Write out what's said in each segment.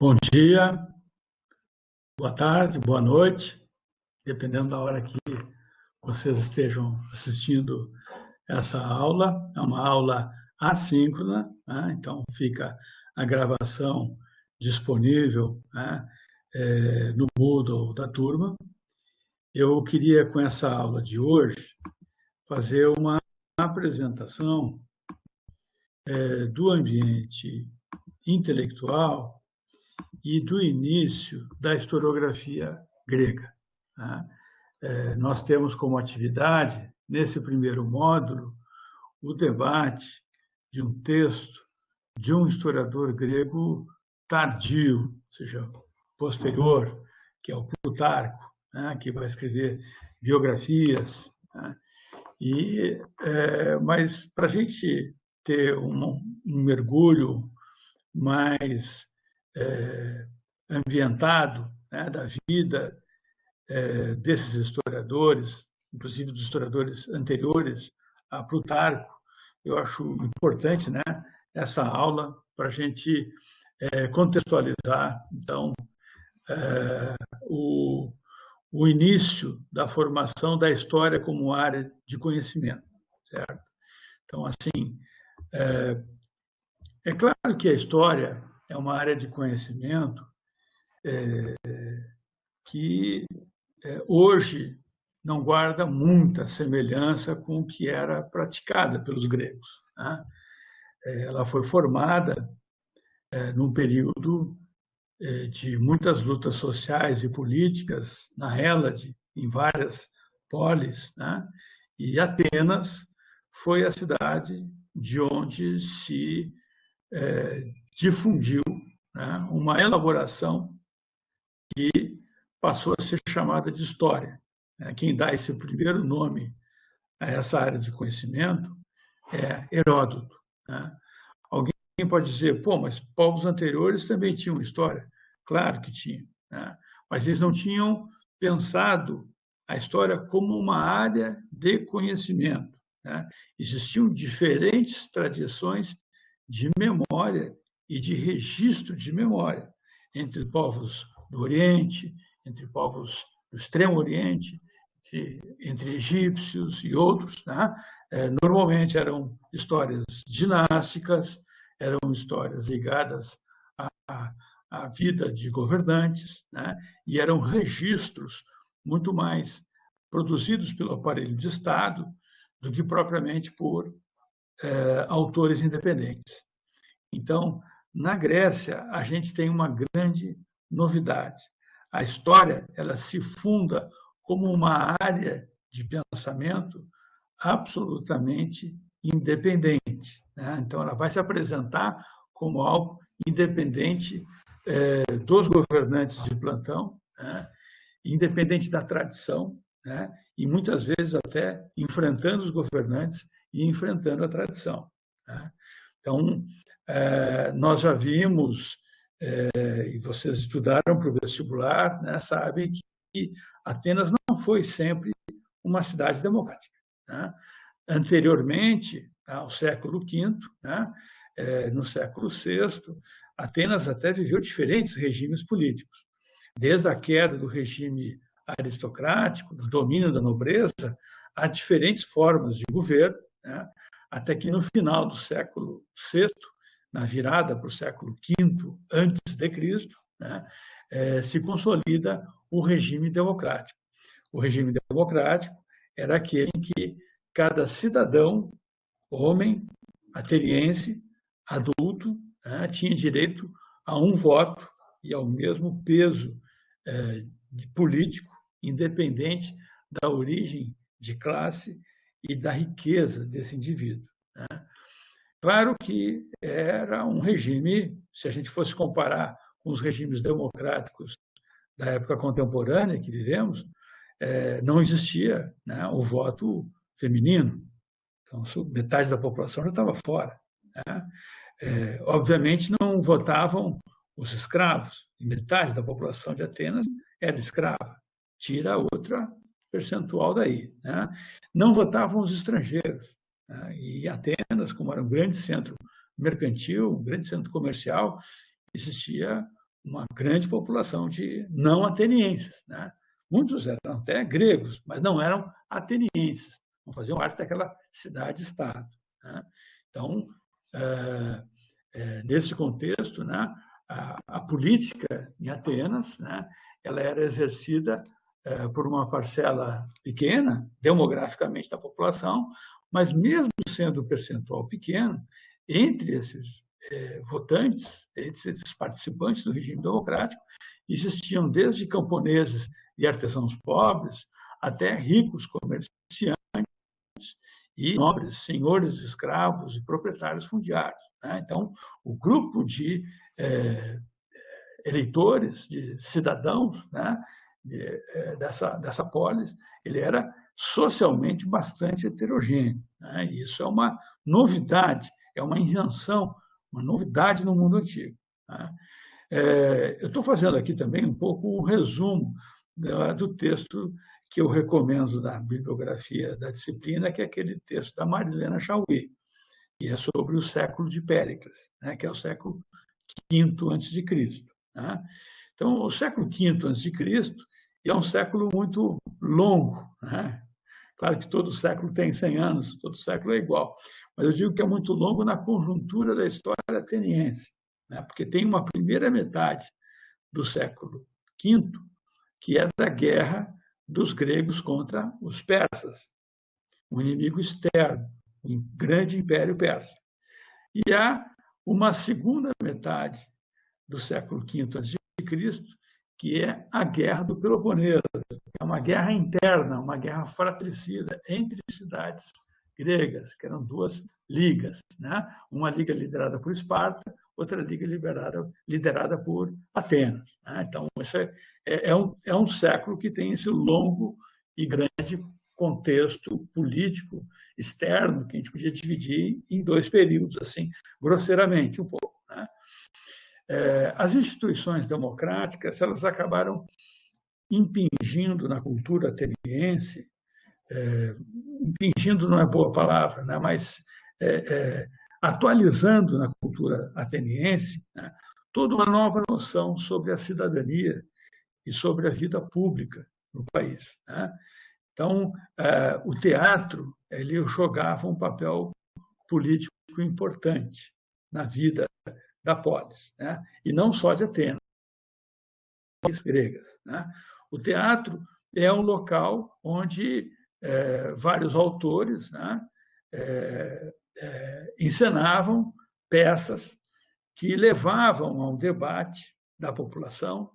Bom dia, boa tarde, boa noite, dependendo da hora que vocês estejam assistindo essa aula. É uma aula assíncrona, né? Então fica a gravação disponível, né, no Moodle da turma. Eu queria, com essa aula de hoje, fazer uma apresentação do ambiente intelectual e do início da historiografia grega, né? Nós temos como atividade, nesse primeiro módulo, o debate de um texto de um historiador grego tardio, ou seja, posterior, que é o Plutarco, né, que vai escrever biografias, né? Mas para a gente ter um mergulho mais ambientado, né, da vida desses historiadores, inclusive dos historiadores anteriores a Plutarco, eu acho importante, né, essa aula para a gente contextualizar, então, o início da formação da história como área de conhecimento, certo? Então, assim, é claro que a história é uma área de conhecimento que hoje não guarda muita semelhança com o que era praticada pelos gregos, né? Ela foi formada num período de muitas lutas sociais e políticas na Hélade, em várias polis, né? E Atenas foi a cidade de onde se difundiu, né, uma elaboração que passou a ser chamada de história. Quem dá esse primeiro nome a essa área de conhecimento é Heródoto, né? Alguém pode dizer, pô, mas povos anteriores também tinham história. Claro que tinham, né? Mas eles não tinham pensado a história como uma área de conhecimento, né? Existiam diferentes tradições de memória e de registro de memória entre povos do Oriente, entre povos do Extremo Oriente, entre egípcios e outros, né? Normalmente eram histórias dinásticas, eram histórias ligadas à vida de governantes, né? E eram registros muito mais produzidos pelo aparelho de Estado do que propriamente por autores independentes. Então, na Grécia, a gente tem uma grande novidade. A história ela se funda como uma área de pensamento absolutamente independente, né? Então, ela vai se apresentar como algo independente dos governantes de plantão, né? Independente da tradição, né? E muitas vezes até enfrentando os governantes e enfrentando a tradição, né? Então, nós já vimos, e vocês estudaram para o vestibular, né, sabem que Atenas não foi sempre uma cidade democrática, né? Anteriormente, ao século V, né, no século VI, Atenas até viveu diferentes regimes políticos. Desde a queda do regime aristocrático, do domínio da nobreza, há diferentes formas de governo, né, até que no final do século VI, na virada para o século V antes de Cristo, né, se consolida o regime democrático. O regime democrático era aquele em que cada cidadão, homem, ateniense, adulto, né, tinha direito a um voto e ao mesmo peso político, independente da origem de classe e da riqueza desse indivíduo, né? Claro que era um regime, se a gente fosse comparar com os regimes democráticos da época contemporânea que vivemos, não existia, né, o voto feminino. Então, metade da população já estava fora, né? Obviamente, não votavam os escravos, e metade da população de Atenas era escrava. Tira outra percentual daí, né? Não votavam os estrangeiros, né? E Atenas, como era um grande centro mercantil, um grande centro comercial, existia uma grande população de não atenienses, né? Muitos eram até gregos, mas não eram atenienses, não faziam parte daquela cidade-estado, né? Então, nesse contexto, né, a política em Atenas, né, ela era exercida por uma parcela pequena, demograficamente, da população, mas mesmo sendo um percentual pequeno, entre esses votantes, entre esses participantes do regime democrático, existiam desde camponeses e artesãos pobres até ricos comerciantes e nobres, senhores de escravos e proprietários fundiários, né? Então, o grupo de eleitores, de cidadãos, né, dessa polis, ele era socialmente bastante heterogêneo, né? E isso é uma novidade, é uma invenção, uma novidade no mundo antigo, né? Eu estou fazendo aqui também um pouco um resumo do texto que eu recomendo da bibliografia da disciplina, que é aquele texto da Marilena Chauí, que é sobre o século de Péricles, né, que é o século V a.C., né? Então, o século V a.C. é um século muito longo, né? Claro que todo século tem 100 anos, todo século é igual, mas eu digo que é muito longo na conjuntura da história ateniense, né? Porque tem uma primeira metade do século V, que é da guerra dos gregos contra os persas, um inimigo externo, um grande império persa. E há uma segunda metade do século V a.C., que é a Guerra do Peloponeso. É uma guerra interna, uma guerra fratricida entre cidades gregas, que eram duas ligas, né? Uma liga liderada por Esparta, outra liga liderada por Atenas, né? Então, isso é um século que tem esse longo e grande contexto político externo, que a gente podia dividir em dois períodos, assim, grosseiramente, um pouco, né? As instituições democráticas, elas acabaram impingindo na cultura ateniense, impingindo não é boa palavra, né, mas atualizando na cultura ateniense, né, toda uma nova noção sobre a cidadania e sobre a vida pública no país, né? Então, o teatro ele jogava um papel político importante na vida da polis, né? E não só de Atenas, gregas, né? O teatro é um local onde vários autores, né, encenavam peças que levavam a um debate da população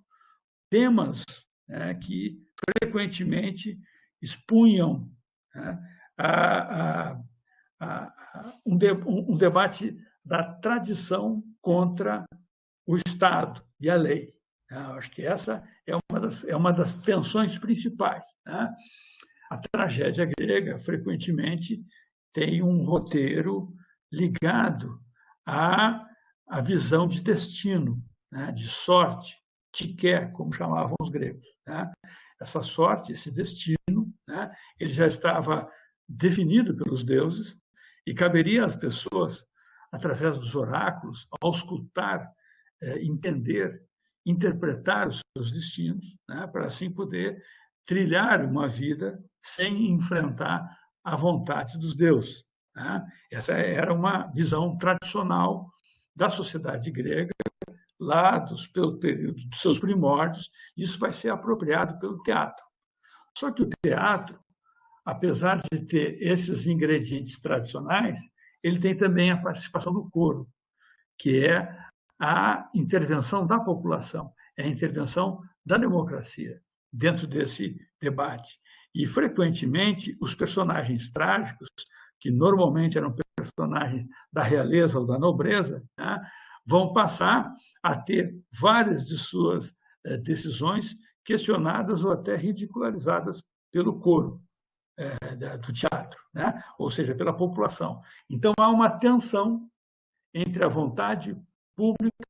temas, né, que frequentemente expunham, né, um debate da tradição contra o Estado e a lei. Acho que essa é uma das tensões principais, né? A tragédia grega, frequentemente, tem um roteiro ligado à visão de destino, né? De sorte, tiké, como chamavam os gregos, né? Essa sorte, esse destino, né? Ele já estava definido pelos deuses e caberia às pessoas, através dos oráculos, auscultar, entender, interpretar os seus destinos, né? Para assim poder trilhar uma vida sem enfrentar a vontade dos deuses, né? Essa era uma visão tradicional da sociedade grega, lá pelo período dos seus primórdios. Isso vai ser apropriado pelo teatro. Só que o teatro, apesar de ter esses ingredientes tradicionais, ele tem também a participação do coro, que é a intervenção da população, é a intervenção da democracia dentro desse debate. E, frequentemente, os personagens trágicos, que normalmente eram personagens da realeza ou da nobreza, né, vão passar a ter várias de suas decisões questionadas ou até ridicularizadas pelo coro do teatro, né? Ou seja, pela população. Então, há uma tensão entre a vontade pública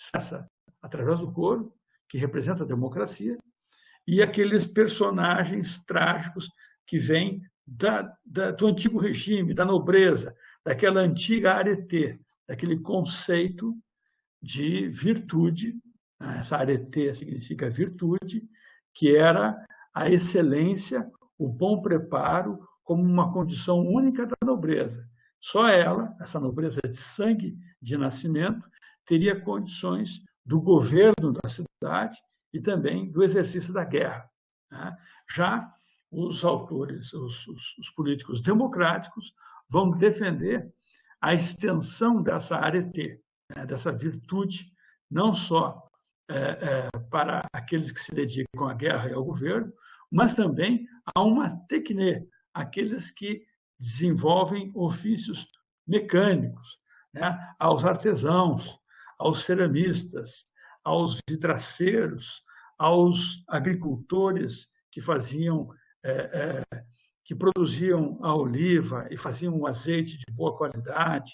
expressa através do coro, que representa a democracia, e aqueles personagens trágicos que vêm do antigo regime, da nobreza, daquela antiga arete, daquele conceito de virtude essa arete significa virtude, que era a excelência, o bom preparo, como uma condição única da nobreza. Só ela, essa nobreza de sangue de nascimento, teria condições do governo da cidade e também do exercício da guerra. Já os autores, os políticos democráticos, vão defender a extensão dessa arete, dessa virtude, não só para aqueles que se dedicam à guerra e ao governo, mas também a uma tecne, aqueles que desenvolvem ofícios mecânicos, aos artesãos, aos ceramistas, aos vidraceiros, aos agricultores que faziam, que produziam a oliva e faziam um azeite de boa qualidade,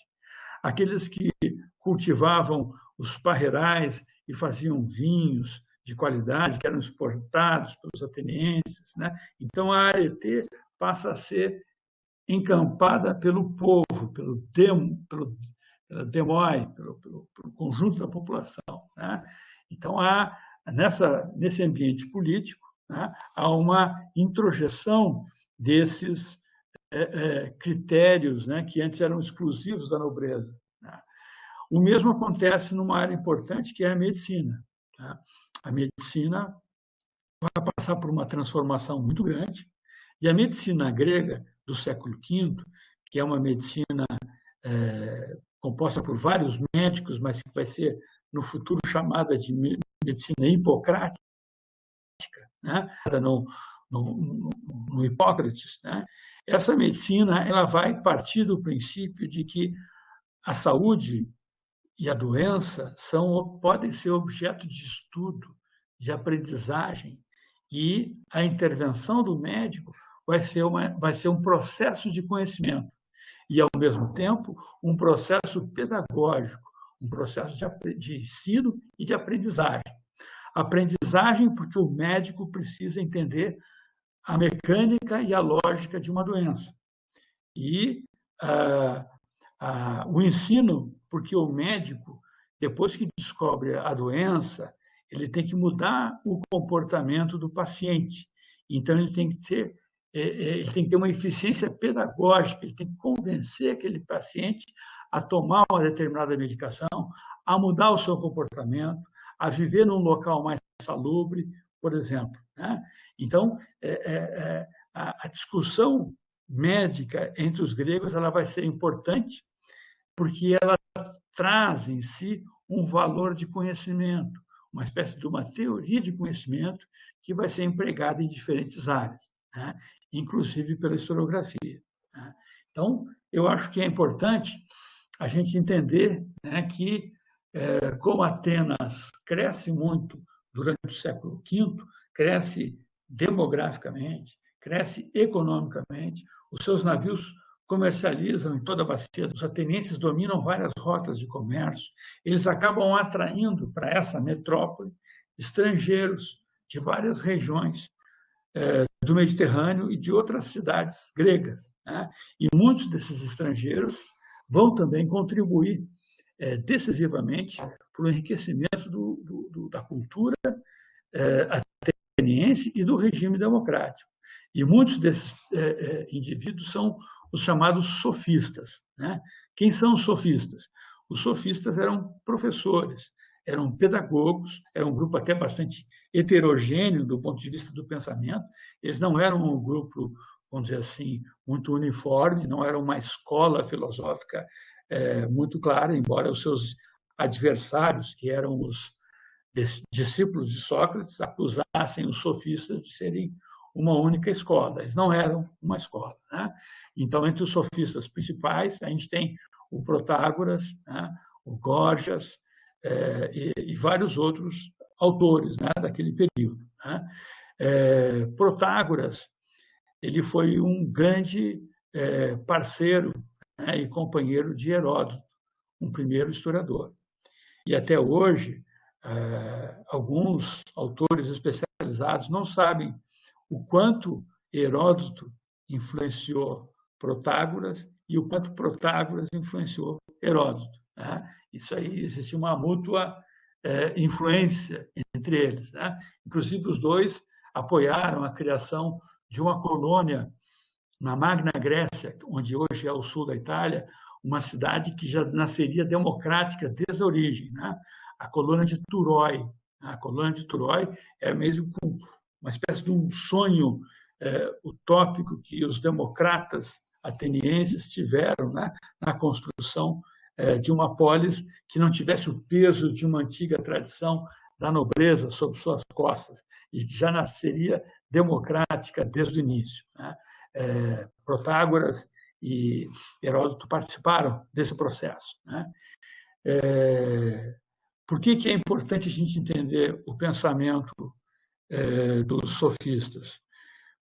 aqueles que cultivavam os parreirais e faziam vinhos de qualidade que eram exportados pelos atenienses. Então, a arete passa a ser encampada pelo povo, pelo demói, pelo conjunto da população. Então, nesse ambiente político, há uma introjeção desses critérios que antes eram exclusivos da nobreza. O mesmo acontece numa área importante, que é a medicina. A medicina vai passar por uma transformação muito grande, e a medicina grega do século V, que é uma medicina composta por vários médicos, mas que vai ser no futuro chamada de medicina hipocrática, no Hipócrates, essa medicina ela vai partir do princípio de que a saúde e a doença podem ser objeto de estudo, de aprendizagem, e a intervenção do médico vai ser um processo de conhecimento e, ao mesmo tempo, um processo pedagógico, um processo de ensino e de aprendizagem. Aprendizagem porque o médico precisa entender a mecânica e a lógica de uma doença. E o ensino, porque o médico, depois que descobre a doença, ele tem que mudar o comportamento do paciente. Então, ele tem que ter uma eficiência pedagógica, ele tem que convencer aquele paciente a tomar uma determinada medicação, a mudar o seu comportamento, a viver num local mais salubre, por exemplo. Então, a discussão médica entre os gregos ela vai ser importante, porque ela traz em si um valor de conhecimento, uma espécie de uma teoria de conhecimento que vai ser empregada em diferentes áreas, inclusive pela historiografia. Então, eu acho que é importante a gente entender que, como Atenas cresce muito durante o século V, cresce demograficamente, cresce economicamente, os seus navios comercializam em toda a bacia, os atenienses dominam várias rotas de comércio, eles acabam atraindo para essa metrópole estrangeiros de várias regiões do Mediterrâneo e de outras cidades gregas. E muitos desses estrangeiros vão também contribuir decisivamente para o enriquecimento da cultura ateniense e do regime democrático. E muitos desses indivíduos são os chamados sofistas. Quem são os sofistas? Os sofistas eram professores, eram pedagogos, era um grupo até bastante heterogêneo do ponto de vista do pensamento. Eles não eram um grupo, vamos dizer assim, muito uniforme, não era uma escola filosófica muito clara, embora os seus adversários, que eram os discípulos de Sócrates, acusassem os sofistas de serem uma única escola. Eles não eram uma escola. Então, entre os sofistas principais, a gente tem o Protágoras, o Gorgias e vários outros autores daquele período. Protágoras ele foi um grande parceiro e companheiro de Heródoto, um primeiro historiador. E até hoje, alguns autores especializados não sabem o quanto Heródoto influenciou Protágoras e o quanto Protágoras influenciou Heródoto. Isso aí existe uma mútua influência entre eles, né? Inclusive, os dois apoiaram a criação de uma colônia na Magna Grécia, onde hoje é o sul da Itália, uma cidade que já nasceria democrática desde a origem, né? A colônia de Turói. A colônia de Turói é mesmo uma espécie de um sonho utópico que os democratas atenienses tiveram, né, na construção de uma polis que não tivesse o peso de uma antiga tradição da nobreza sobre suas costas e que já nasceria democrática desde o início, né? Protágoras e Heródoto participaram desse processo, né? Por que é importante a gente entender o pensamento dos sofistas?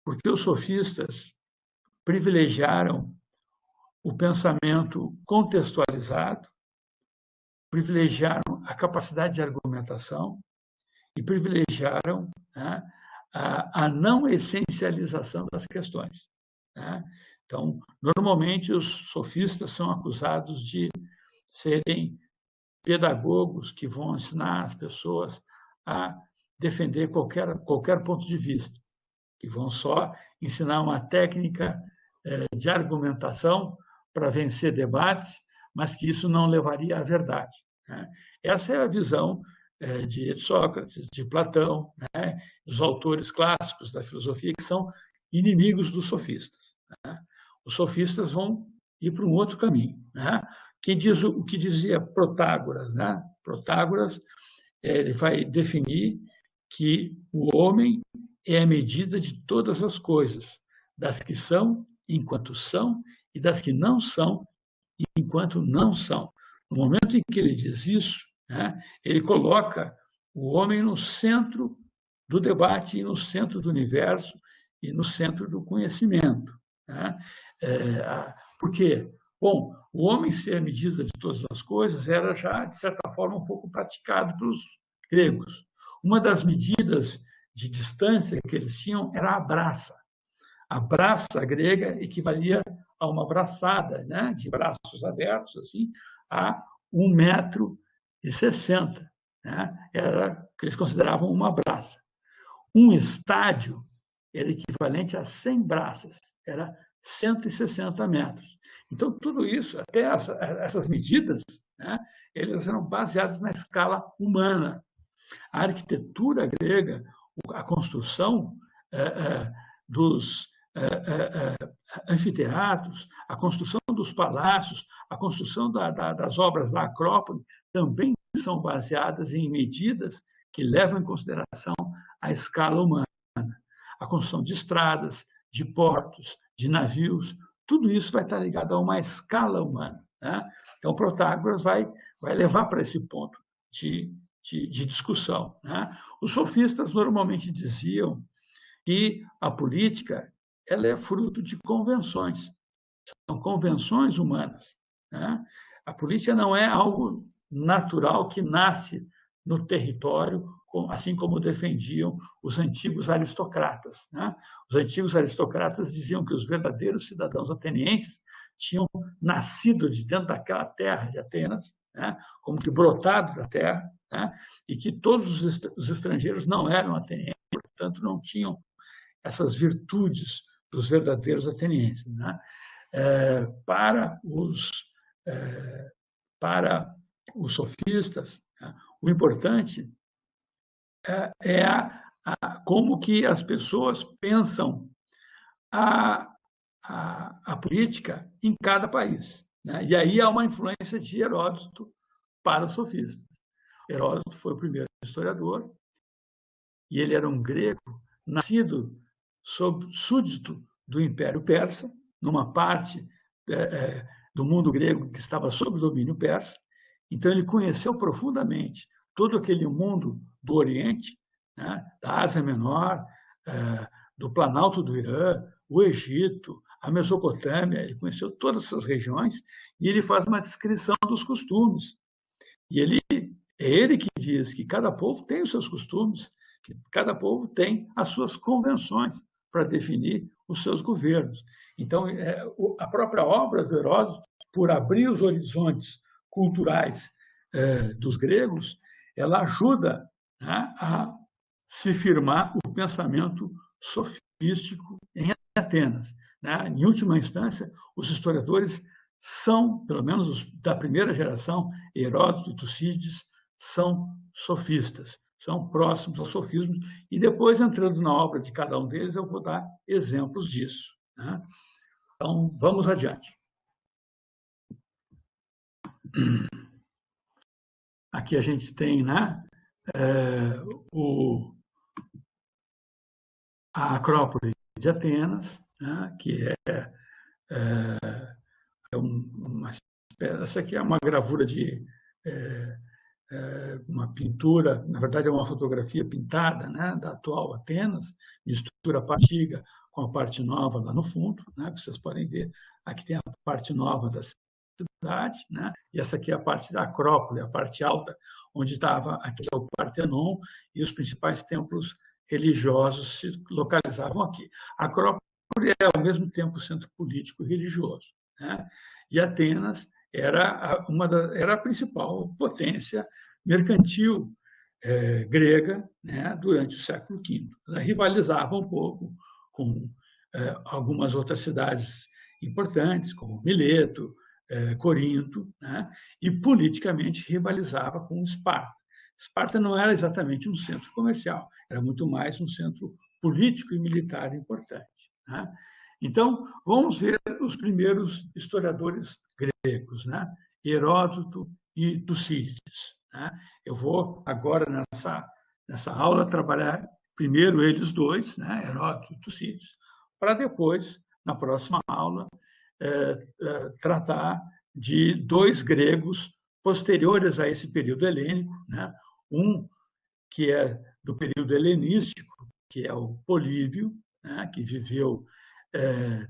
Porque os sofistas privilegiaram o pensamento contextualizado, privilegiaram a capacidade de argumentação e privilegiaram, né, a não essencialização das questões, né? Então, normalmente, os sofistas são acusados de serem pedagogos que vão ensinar as pessoas a defender qualquer ponto de vista, que vão só ensinar uma técnica de argumentação para vencer debates, mas que isso não levaria à verdade, né? Essa é a visão de Sócrates, de Platão, né, dos autores clássicos da filosofia, que são inimigos dos sofistas, né? Os sofistas vão ir para um outro caminho, né? Quem diz o que dizia Protágoras, né? Protágoras, ele vai definir que o homem é a medida de todas as coisas, das que são enquanto são e das que não são enquanto não são. No momento em que ele diz isso, né, ele coloca o homem no centro do debate e no centro do universo e no centro do conhecimento, né? Por quê? Bom, o homem ser a medida de todas as coisas era já, de certa forma, um pouco praticado pelos gregos. Uma das medidas de distância que eles tinham era a braça. A braça grega equivalia a uma braçada, né, de braços abertos, assim, a 1,60 m, né? Era o que eles consideravam uma braça. Um estádio era equivalente a 100 braças, era 160 metros. Então, tudo isso, até essas medidas, né, elas eram baseadas na escala humana. A arquitetura grega, a construção dos anfiteatros, a construção dos palácios, a construção das obras da Acrópole também são baseadas em medidas que levam em consideração a escala humana. A construção de estradas, de portos, de navios, tudo isso vai estar ligado a uma escala humana, né? Então, Protágoras vai levar para esse ponto de discussão, né? Os sofistas normalmente diziam que a política ela é fruto de convenções, são convenções humanas, né? A política não é algo natural que nasce no território, assim como defendiam os antigos aristocratas, né? Os antigos aristocratas diziam que os verdadeiros cidadãos atenienses tinham nascido de dentro daquela terra de Atenas, né, como que brotado da terra, né, e que todos os estrangeiros não eram atenienses, portanto, não tinham essas virtudes dos verdadeiros atenienses, né? Para os sofistas, né, o importante é como que as pessoas pensam a política em cada país, né? E aí há uma influência de Heródoto para os sofistas. Heródoto foi o primeiro historiador e ele era um grego nascido súdito do Império Persa, numa parte do mundo grego que estava sob domínio persa. Então, ele conheceu profundamente todo aquele mundo do Oriente, né, da Ásia Menor, do Planalto do Irã, o Egito, a Mesopotâmia. Ele conheceu todas essas regiões e ele faz uma descrição dos costumes. E é ele que diz que cada povo tem os seus costumes, que cada povo tem as suas convenções para definir os seus governos. Então, a própria obra do Heródoto, por abrir os horizontes culturais dos gregos, ela ajuda, né, a se firmar o pensamento sofístico em Atenas. Né? Em última instância, os historiadores são, pelo menos os da primeira geração, Heródoto e Tucídides, são sofistas, são próximos aos sofismos, e depois, entrando na obra de cada um deles, eu vou dar exemplos disso. Né? Então, vamos adiante. Aqui a gente tem, né, a Acrópole de Atenas, né, que essa aqui é uma gravura de uma pintura, na verdade é uma fotografia pintada, né, da atual Atenas, mistura a parte antiga com a parte nova lá no fundo, né, que vocês podem ver. Aqui tem a parte nova da cidade, né, e essa aqui é a parte da Acrópole, a parte alta, onde estava aqui o Partenon e os principais templos religiosos se localizavam aqui. A Acrópole é, ao mesmo tempo, centro político e religioso, né, e Atenas era era a principal potência mercantil grega, né, durante o século V. Ela rivalizava um pouco com algumas outras cidades importantes, como Mileto, Corinto, né, e politicamente rivalizava com Esparta. Esparta não era exatamente um centro comercial, era muito mais um centro político e militar importante. Né? Então, vamos ver os primeiros historiadores gregos, né? Heródoto e Tucídides. Né? Eu vou agora, nessa aula, trabalhar primeiro eles dois, né? Heródoto e Tucídides, para depois, na próxima aula, tratar de dois gregos posteriores a esse período helênico, né? Um que é do período helenístico, que é o Políbio, né? Que viveu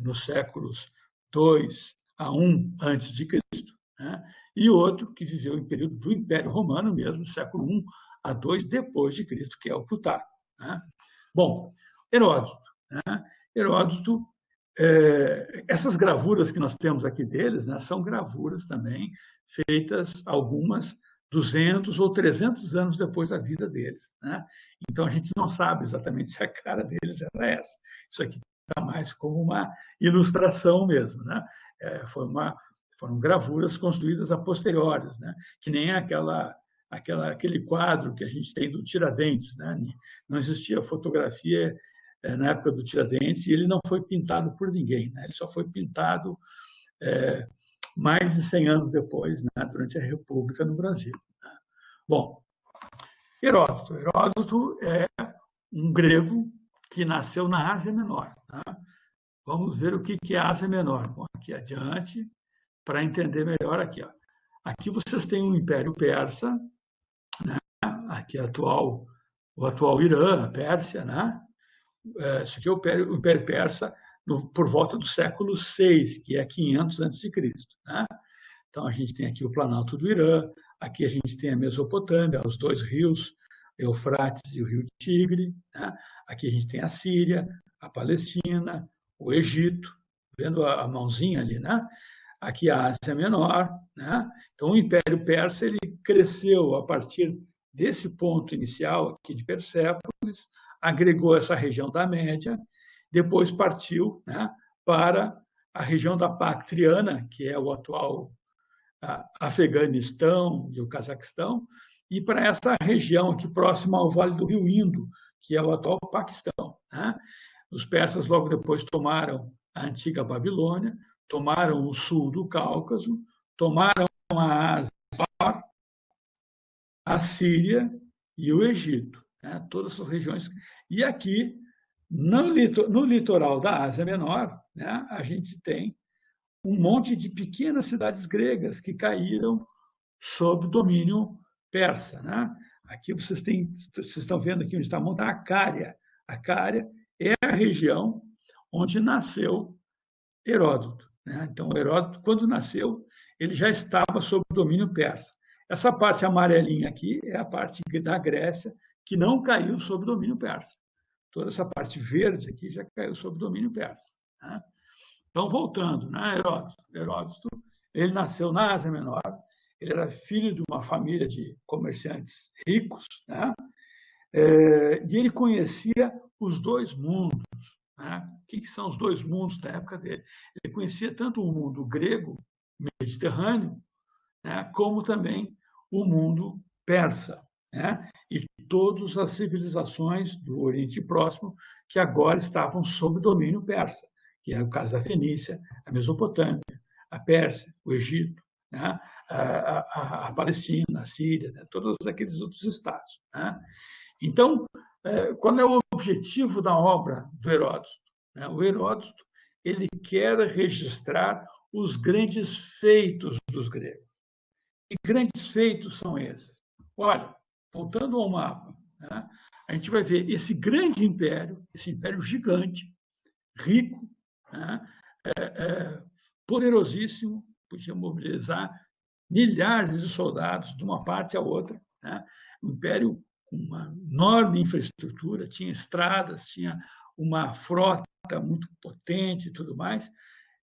nos séculos 2 a 1 antes de Cristo, né? E outro que viveu em período do Império Romano mesmo, século 1 a 2 depois de Cristo, que é o Plutarco. Né? Bom, Heródoto. Né? Heródoto, essas gravuras que nós temos aqui deles, né, são gravuras também feitas, algumas 200 ou 300 anos depois da vida deles. Né? Então, a gente não sabe exatamente se a cara deles era essa. Isso aqui está mais como uma ilustração mesmo. Né? Foram gravuras construídas a posteriores, né? Que nem aquele quadro que a gente tem do Tiradentes. Né? Não existia fotografia na época do Tiradentes e ele não foi pintado por ninguém. Né? Ele só foi pintado mais de 100 anos depois, né? Durante a República no Brasil. Né? Bom, Heródoto. Heródoto é um grego que nasceu na Ásia Menor. Tá? Vamos ver o que é a Ásia Menor. Bom, aqui adiante, para entender melhor aqui. Ó. Aqui vocês têm o Império Persa, né? Aqui o atual Irã, a Pérsia, né? Esse aqui é o Império Persa por volta do século VI, que é 500 a.C. Né? Então, a gente tem aqui o Planalto do Irã, aqui a gente tem a Mesopotâmia, os dois rios, Eufrates e o rio Tigre. Né? Aqui a gente tem a Síria, a Palestina, o Egito, vendo a mãozinha ali, né? Aqui a Ásia Menor. Né? Então, o Império Persa ele cresceu a partir desse ponto inicial aqui de Persépolis, agregou essa região da Média, depois partiu, né, para a região da Bactriana, que é o atual Afeganistão e o Cazaquistão, e para essa região aqui próxima ao Vale do Rio Indo, que é o atual Paquistão. Né? Os persas logo depois tomaram a antiga Babilônia, tomaram o sul do Cáucaso, tomaram a Ásia, a Síria e o Egito. Né? Todas essas regiões. E aqui, no litoral da Ásia Menor, né, a gente tem um monte de pequenas cidades gregas que caíram sob domínio persa. Né? Aqui vocês estão vendo aqui onde está montada a Cária. A Cária é a região onde nasceu Heródoto. Né? Então, Heródoto, quando nasceu, ele já estava sob domínio persa. Essa parte amarelinha aqui é a parte da Grécia que não caiu sob domínio persa. Toda essa parte verde aqui já caiu sob domínio persa. Né? Então, voltando, né? Heródoto, ele nasceu na Ásia Menor, ele era filho de uma família de comerciantes ricos, né? E ele conhecia os dois mundos. Né? O que são os dois mundos da época dele? Ele conhecia tanto o mundo grego, mediterrâneo, né, como também o mundo persa, né? E todas as civilizações do Oriente Próximo que agora estavam sob domínio persa, que é o caso da Fenícia, a Mesopotâmia, a Pérsia, o Egito, né? a Palestina, a Síria, né? Todos aqueles outros estados. Né? Então, qual é o objetivo da obra do Heródoto? O Heródoto ele quer registrar os grandes feitos dos gregos. Que grandes feitos são esses? Olha, voltando ao mapa, né, a gente vai ver esse grande império, esse império gigante, rico, né, poderosíssimo, podia mobilizar milhares de soldados de uma parte à outra, né, um império com uma enorme infraestrutura, tinha estradas, tinha uma frota muito potente e tudo mais.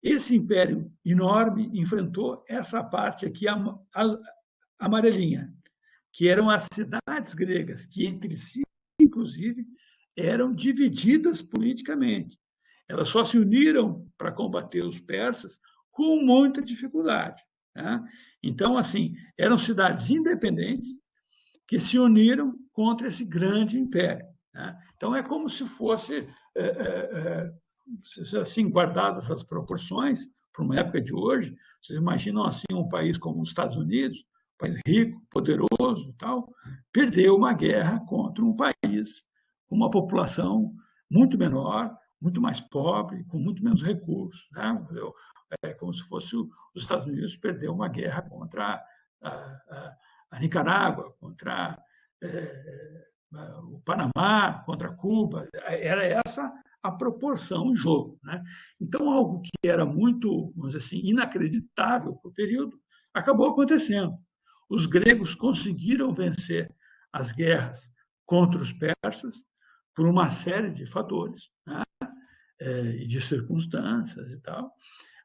Esse império enorme enfrentou essa parte aqui amarelinha, que eram as cidades gregas, que entre si, inclusive, eram divididas politicamente. Elas só se uniram para combater os persas com muita dificuldade. Né? Então, assim, eram cidades independentes que se uniram contra esse grande império. Né? Então, é como se fosse assim, guardadas as proporções, para uma época de hoje, vocês imaginam assim um país como os Estados Unidos, um país rico, poderoso, tal, perdeu uma guerra contra um país com uma população muito menor, muito mais pobre, com muito menos recursos. Né? É como se fosse os Estados Unidos perder uma guerra contra a Nicarágua, contra o Panamá, contra Cuba. Era essa a proporção em jogo. Né? Então, algo que era muito, vamos dizer assim, inacreditável para o período, acabou acontecendo. Os gregos conseguiram vencer as guerras contra os persas por uma série de fatores, né? E de circunstâncias e tal,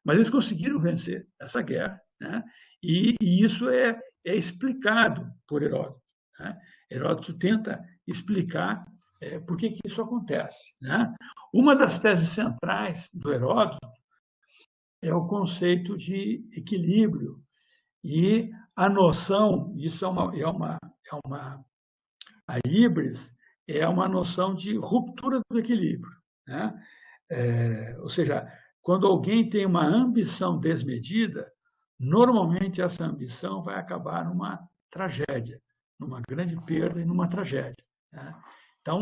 mas eles conseguiram vencer essa guerra, né? E isso é explicado por Heródoto. Né? Heródoto tenta explicar por que isso acontece. Né? Uma das teses centrais do Heródoto é o conceito de equilíbrio e a noção, isso a híbris é uma noção de ruptura do equilíbrio. Né? Ou seja, quando alguém tem uma ambição desmedida, normalmente essa ambição vai acabar numa tragédia, numa grande perda e numa tragédia. Né? Então,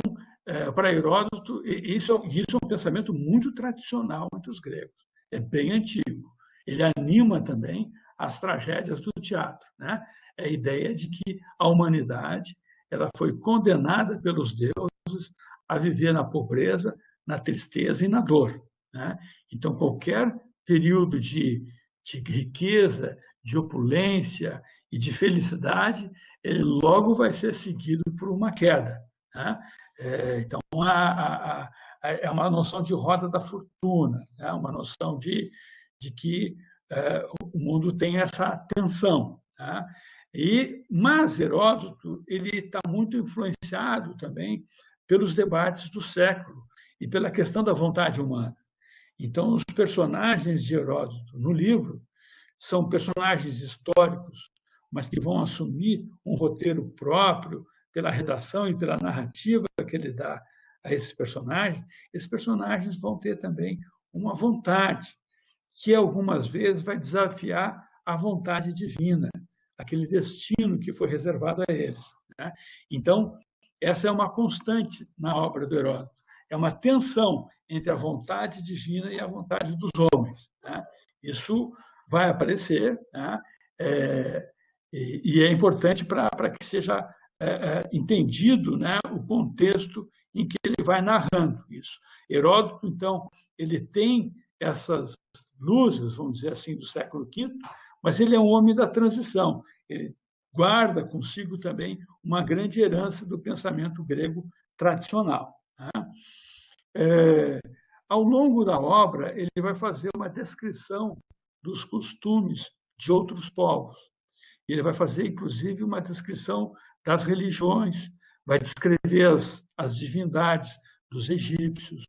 para Heródoto, isso é um pensamento muito tradicional entre os gregos, é bem antigo. Ele anima também as tragédias do teatro. Né? É a ideia de que a humanidade ela foi condenada pelos deuses a viver na pobreza, na tristeza e na dor. Né? Então, qualquer período de riqueza, de opulência e de felicidade, ele logo vai ser seguido por uma queda. Né? Então, é uma noção de roda da fortuna, né? Uma noção de que o mundo tem essa tensão. Né? Mas Heródoto ele está muito influenciado também pelos debates do século e pela questão da vontade humana. Então, os personagens de Heródoto no livro são personagens históricos, mas que vão assumir um roteiro próprio pela redação e pela narrativa que ele dá a esses personagens. Esses personagens vão ter também uma vontade, que algumas vezes vai desafiar a vontade divina, aquele destino que foi reservado a eles. Né? Então, essa é uma constante na obra do Heródoto. É uma tensão entre a vontade divina e a vontade dos homens. Né? Isso vai aparecer, né? E é importante para que seja entendido, né, o contexto em que ele vai narrando isso. Heródoto, então, ele tem essas luzes, vamos dizer assim, do século V, mas ele é um homem da transição. Ele guarda consigo também uma grande herança do pensamento grego tradicional. Né? Ao longo da obra, ele vai fazer uma descrição dos costumes de outros povos. Ele vai fazer, inclusive, uma descrição das religiões, vai descrever as divindades dos egípcios,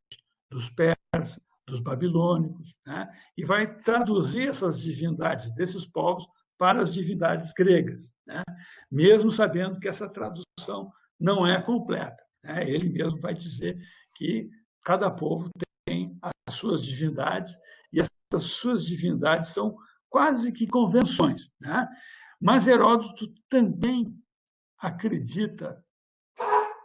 dos persas, dos babilônicos, né? E vai traduzir essas divindades desses povos para as divindades gregas, né? Mesmo sabendo que essa tradução não é completa, né? Ele mesmo vai dizer que cada povo tem as suas divindades e essas suas divindades são quase que convenções, né? Mas Heródoto também acredita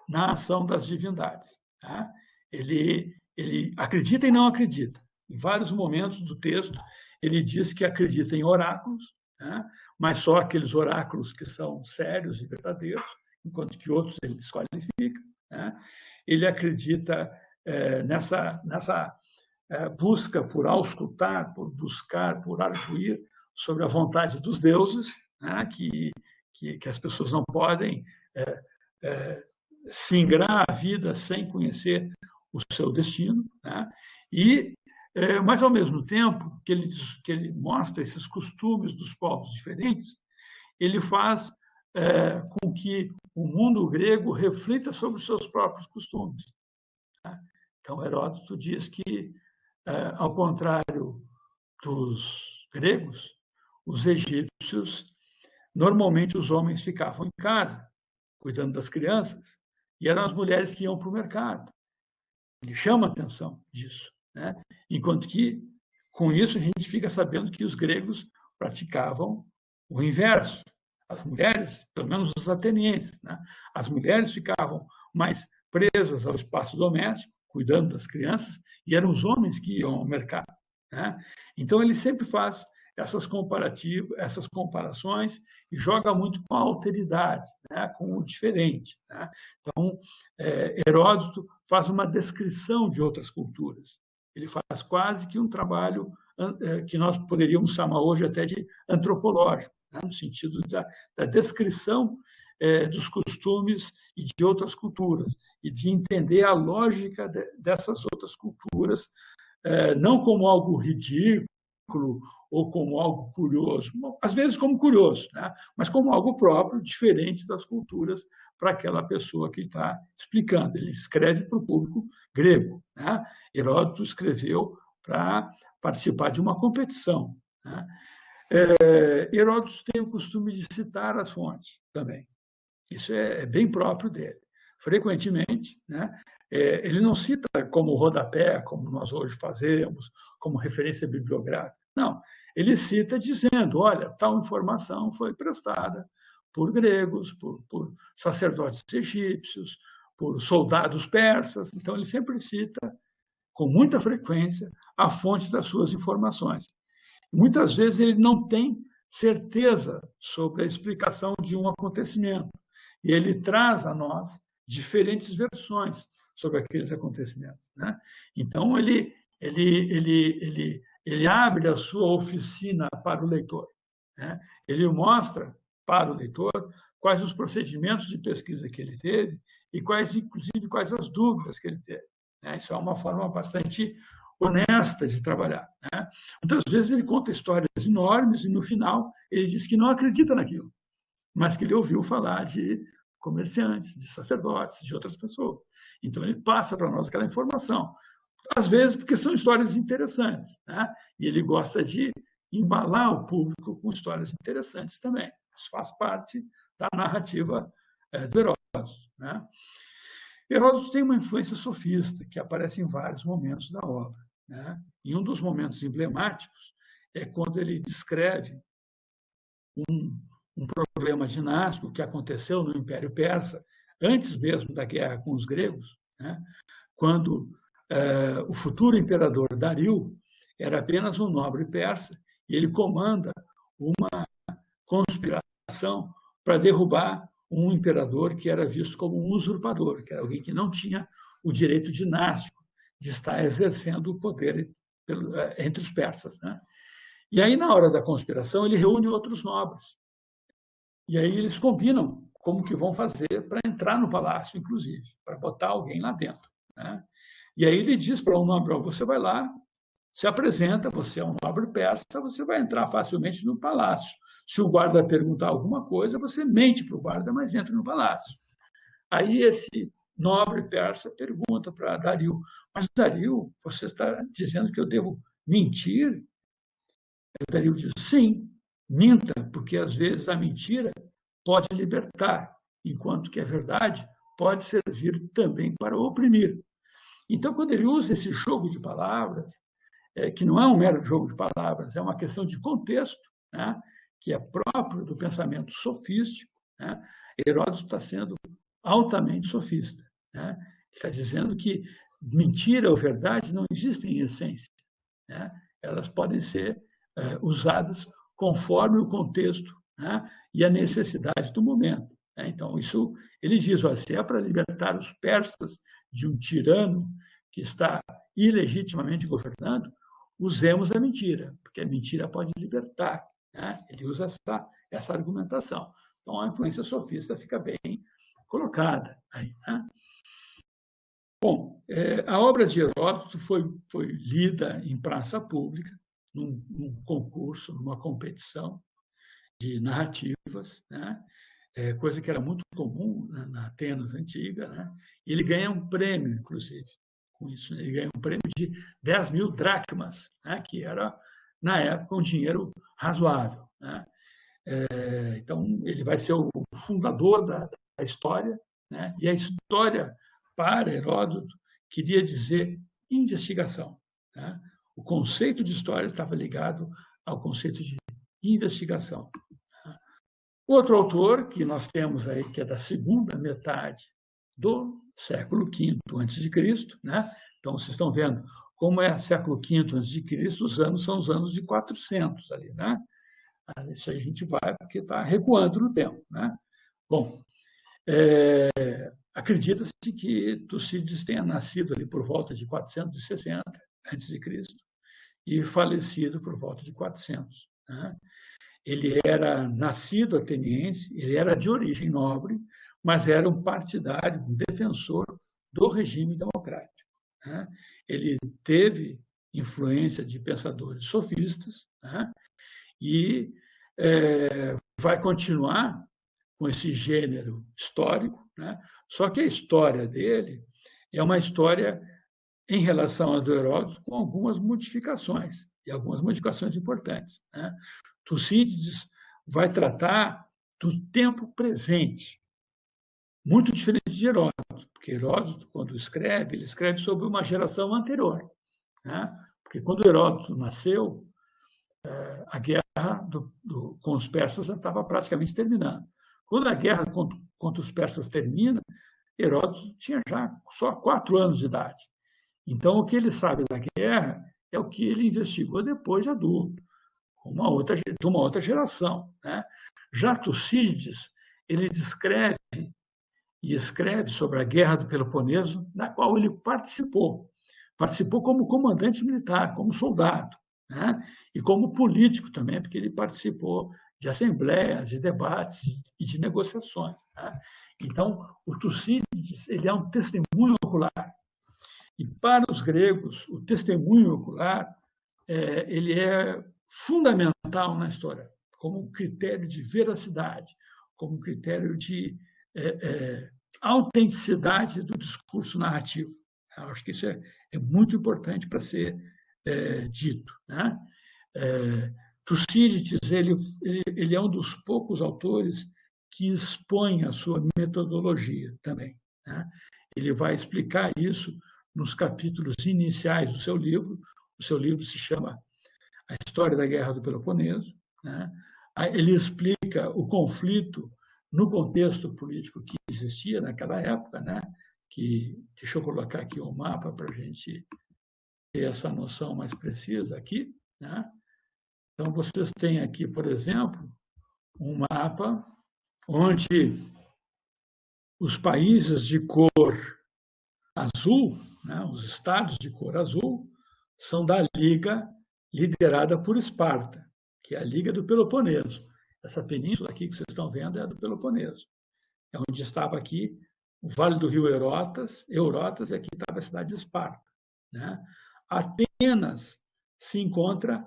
na ação das divindades, né? Ele acredita e não acredita. Em vários momentos do texto, ele diz que acredita em oráculos, né? Mas só aqueles oráculos que são sérios e verdadeiros, enquanto que outros ele desqualifica, né? Ele acredita nessa busca por auscultar, por buscar, por arguir sobre a vontade dos deuses, né? que as pessoas não podem singrar a vida sem conhecer o seu destino, né? Mas, ao mesmo tempo que ele mostra esses costumes dos povos diferentes, ele faz com que o mundo grego reflita sobre os seus próprios costumes. Tá? Então, Heródoto diz que, ao contrário dos gregos, os egípcios, normalmente os homens ficavam em casa, cuidando das crianças, e eram as mulheres que iam para o mercado. Ele chama a atenção disso, né? Enquanto que, com isso, a gente fica sabendo que os gregos praticavam o inverso. As mulheres, pelo menos os atenienses, né? As mulheres ficavam mais presas ao espaço doméstico, cuidando das crianças, e eram os homens que iam ao mercado, né? Então, ele sempre faz essas comparações e joga muito com a alteridade, né? Com o diferente, né? Então, Heródoto faz uma descrição de outras culturas. Ele faz quase que um trabalho que nós poderíamos chamar hoje até de antropológico, né? No sentido da descrição dos costumes e de outras culturas, e de entender a lógica dessas outras culturas, não como algo ridículo ou como algo curioso, às vezes como curioso, né? Mas como algo próprio, diferente das culturas para aquela pessoa que está explicando. Ele escreve para o público grego, né? Heródoto escreveu para participar de uma competição, né? Heródoto tem o costume de citar as fontes também. Isso é bem próprio dele. Frequentemente, né? Ele não cita como rodapé, como nós hoje fazemos, como referência bibliográfica. Não, ele cita dizendo, olha, tal informação foi prestada por gregos, por sacerdotes egípcios, por soldados persas. Então, ele sempre cita, com muita frequência, a fonte das suas informações. Muitas vezes ele não tem certeza sobre a explicação de um acontecimento. E ele traz a nós diferentes versões sobre aqueles acontecimentos, né? Então, ele abre a sua oficina para o leitor, né? Ele mostra para o leitor quais os procedimentos de pesquisa que ele teve e quais, inclusive, quais as dúvidas que ele teve, né? Isso é uma forma bastante honesta de trabalhar, né? Muitas vezes ele conta histórias enormes e, no final, ele diz que não acredita naquilo, mas que ele ouviu falar de comerciantes, de sacerdotes, de outras pessoas. Então, ele passa para nós aquela informação. Às vezes, porque são histórias interessantes, né? E ele gosta de embalar o público com histórias interessantes também. Isso faz parte da narrativa do Heródoto, né? Heródoto tem uma influência sofista, que aparece em vários momentos da obra, né? Em um dos momentos emblemáticos é quando ele descreve um problema ginástico que aconteceu no Império Persa, antes mesmo da guerra com os gregos, né? Quando o futuro imperador Dario era apenas um nobre persa e ele comanda uma conspiração para derrubar um imperador que era visto como um usurpador, que era alguém que não tinha o direito dinástico de estar exercendo o poder entre os persas, né? E aí, na hora da conspiração, ele reúne outros nobres. E aí eles combinam como que vão fazer para entrar no palácio, inclusive, para botar alguém lá dentro, né? E aí ele diz para um nobre, você vai lá, se apresenta, você é um nobre persa, você vai entrar facilmente no palácio. Se o guarda perguntar alguma coisa, você mente para o guarda, mas entra no palácio. Aí esse nobre persa pergunta para Dario: mas Dario, você está dizendo que eu devo mentir? E Dario diz: sim, minta, porque às vezes a mentira pode libertar, enquanto que a verdade pode servir também para oprimir. Então, quando ele usa esse jogo de palavras, que não é um mero jogo de palavras, é uma questão de contexto, né, que é próprio do pensamento sofístico, né, Heródoto está sendo altamente sofista. Né, está dizendo que mentira ou verdade não existem em essência. Né, elas podem ser usadas conforme o contexto, né, e a necessidade do momento. Né. Então, isso ele diz: ó, se é para libertar os persas de um tirano que está ilegitimamente governando, usemos a mentira, porque a mentira pode libertar. Né? Ele usa essa argumentação. Então, a influência sofista fica bem colocada aí. Né? Bom, a obra de Heródoto foi lida em praça pública, num concurso, numa competição de narrativas, né? Coisa que era muito comum na Atenas antiga. Né? E ele ganha um prêmio, inclusive, com isso. Ele ganha um prêmio de 10.000 dracmas, né? Que era, na época, um dinheiro razoável. Né? Então, ele vai ser o fundador da história, né? E a história, para Heródoto, queria dizer investigação. Né? O conceito de história estava ligado ao conceito de investigação. Outro autor que nós temos aí, que é da segunda metade do século V a.C., né? Então, vocês estão vendo como é século V a.C., os anos são os anos de 400 ali, né? Isso aí a gente vai porque está recuando no tempo, né? Bom, acredita-se que Tucídides tenha nascido ali por volta de 460 a.C. e falecido por volta de 400. Né? Ele era nascido ateniense, ele era de origem nobre, mas era um partidário, um defensor do regime democrático. Né? Ele teve influência de pensadores sofistas, né? E vai continuar com esse gênero histórico, né? Só que a história dele é uma história em relação a do Heródoto com algumas modificações, e algumas modificações importantes. Né? Tucídides vai tratar do tempo presente, muito diferente de Heródoto, porque Heródoto, quando escreve, ele escreve sobre uma geração anterior. Né? Porque quando Heródoto nasceu, a guerra com os persas estava praticamente terminando. Quando a guerra contra os persas termina, Heródoto tinha já só 4 anos de idade. Então, o que ele sabe da guerra é o que ele investigou depois de adulto, de uma outra geração. Né? Já Tucídides, ele descreve e escreve sobre a Guerra do Peloponeso, na qual ele participou. Participou como comandante militar, como soldado, né? E como político também, porque ele participou de assembleias, de debates e de negociações. Né? Então, o Tucídides ele é um testemunho ocular. E para os gregos, o testemunho ocular ele é fundamental na história, como critério de veracidade, como critério de autenticidade do discurso narrativo. Eu acho que isso é muito importante para ser dito. Né? Tucídides ele é um dos poucos autores que expõe a sua metodologia também. Né? Ele vai explicar isso nos capítulos iniciais do seu livro. O seu livro se chama A História da Guerra do Peloponeso. Né? Ele explica o conflito no contexto político que existia naquela época. Né? Deixa eu colocar aqui um mapa para a gente ter essa noção mais precisa aqui. Né? Então, vocês têm aqui, por exemplo, um mapa onde os países de cor azul, né, os estados de cor azul, são da Liga liderada por Esparta, que é a Liga do Peloponeso. Essa península aqui que vocês estão vendo é a do Peloponeso. É onde estava aqui o Vale do Rio Eurotas, e aqui estava a cidade de Esparta. Né? Atenas se encontra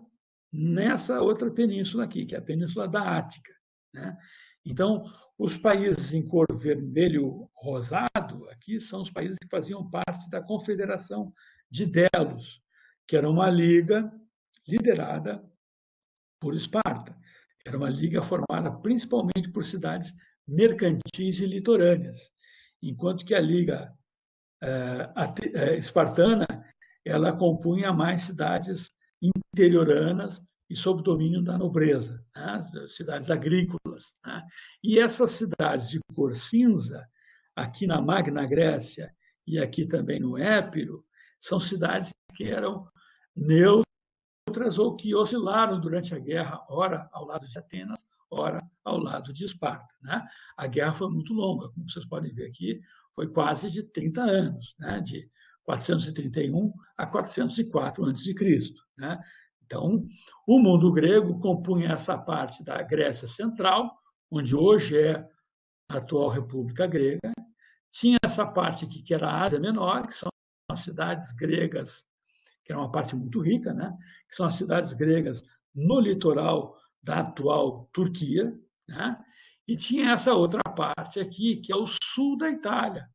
nessa outra península aqui, que é a Península da Ática, né? Então, os países em cor vermelho-rosado aqui são os países que faziam parte da Confederação de Delos, que era uma liga liderada por Esparta. Era uma liga formada principalmente por cidades mercantis e litorâneas, enquanto que a liga espartana ela compunha mais cidades interioranas e sob domínio da nobreza, né? Cidades agrícolas. Né? E essas cidades de cor cinza, aqui na Magna Grécia e aqui também no Épiro, são cidades que eram neutras ou que oscilaram durante a guerra, ora ao lado de Atenas, ora ao lado de Esparta. Né? A guerra foi muito longa, como vocês podem ver aqui, foi quase de 30 anos, né? De 431 a 404 a.C. Né? Então, o mundo grego compunha essa parte da Grécia Central, onde hoje é a atual República Grega, tinha essa parte aqui que era a Ásia Menor, que são as cidades gregas, que era uma parte muito rica, né? Que são as cidades gregas no litoral da atual Turquia, né? E tinha essa outra parte aqui, que é o sul da Itália,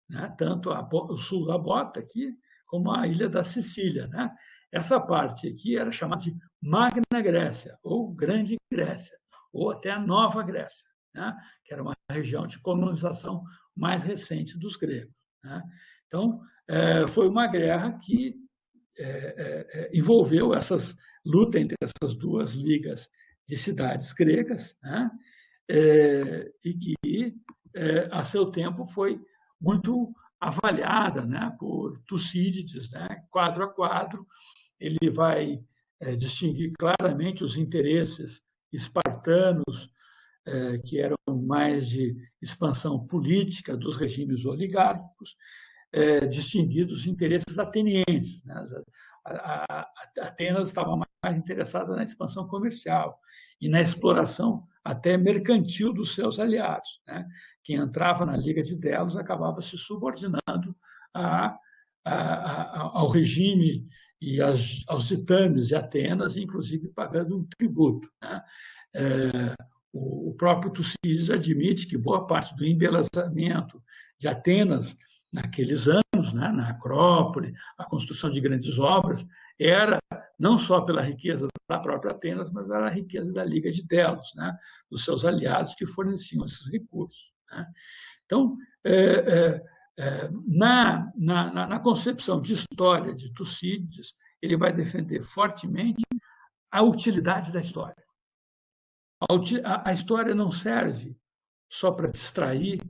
né? Tanto o sul da Bota aqui, como a ilha da Sicília, né? Essa parte aqui era chamada de Magna Grécia, ou Grande Grécia, ou até a Nova Grécia, né? Que era uma região de colonização mais recente dos gregos. Né? Então, foi uma guerra que envolveu essas luta entre essas duas ligas de cidades gregas, né? E que, a seu tempo, foi muito avaliada, né, por Tucídides, né, quadro a quadro. Ele vai distinguir claramente os interesses espartanos, que eram mais de expansão política dos regimes oligárquicos, distinguir dos interesses atenienses. Né? Atenas estava mais interessada na expansão comercial e na exploração até mercantil dos seus aliados. Né? Quem entrava na Liga de Delos acabava se subordinando ao regime e aos titânios de Atenas, inclusive pagando um tributo. Né? O próprio Tucídides admite que boa parte do embelezamento de Atenas naqueles anos, né, na Acrópole, a construção de grandes obras, era não só pela riqueza da própria Atenas, mas era a riqueza da Liga de Delos, né, dos seus aliados que forneciam esses recursos. Né. Então, na concepção de história de Tucídides, ele vai defender fortemente a utilidade da história. A história não serve só para distrair,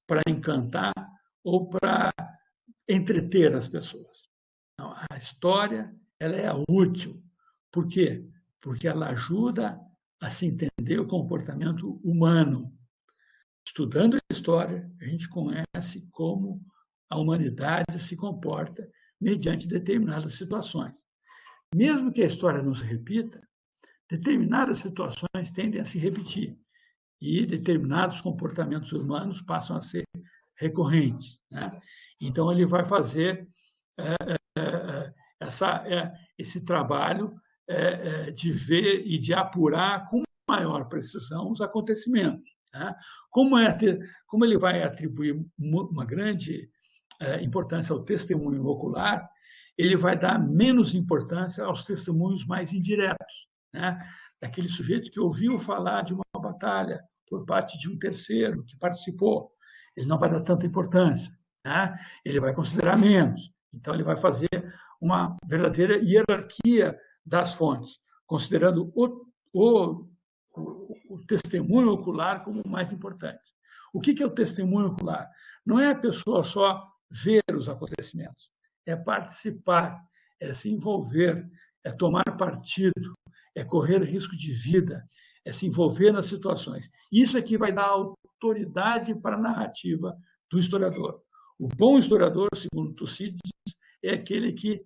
para encantar ou para entreter as pessoas. Não, a história ela é útil. Por quê? Porque ela ajuda a se entender o comportamento humano. Estudando a história, a gente conhece como a humanidade se comporta mediante determinadas situações. Mesmo que a história não se repita, determinadas situações tendem a se repetir e determinados comportamentos humanos passam a ser recorrentes. Né? Então, ele vai fazer esse trabalho de ver e de apurar com maior precisão os acontecimentos. Né? Como ele vai atribuir uma grande importância ao testemunho ocular, ele vai dar menos importância aos testemunhos mais indiretos, né? Daquele sujeito que ouviu falar de uma batalha por parte de um terceiro que participou. Ele não vai dar tanta importância, né? Ele vai considerar menos. Então, ele vai fazer uma verdadeira hierarquia das fontes, considerando o testemunho ocular como o mais importante. O que é o testemunho ocular? Não é a pessoa só ver os acontecimentos, é participar, é se envolver, é tomar partido, é correr risco de vida, é se envolver nas situações. Isso é que vai dar autoridade para a narrativa do historiador. O bom historiador, segundo Tucídides, é aquele que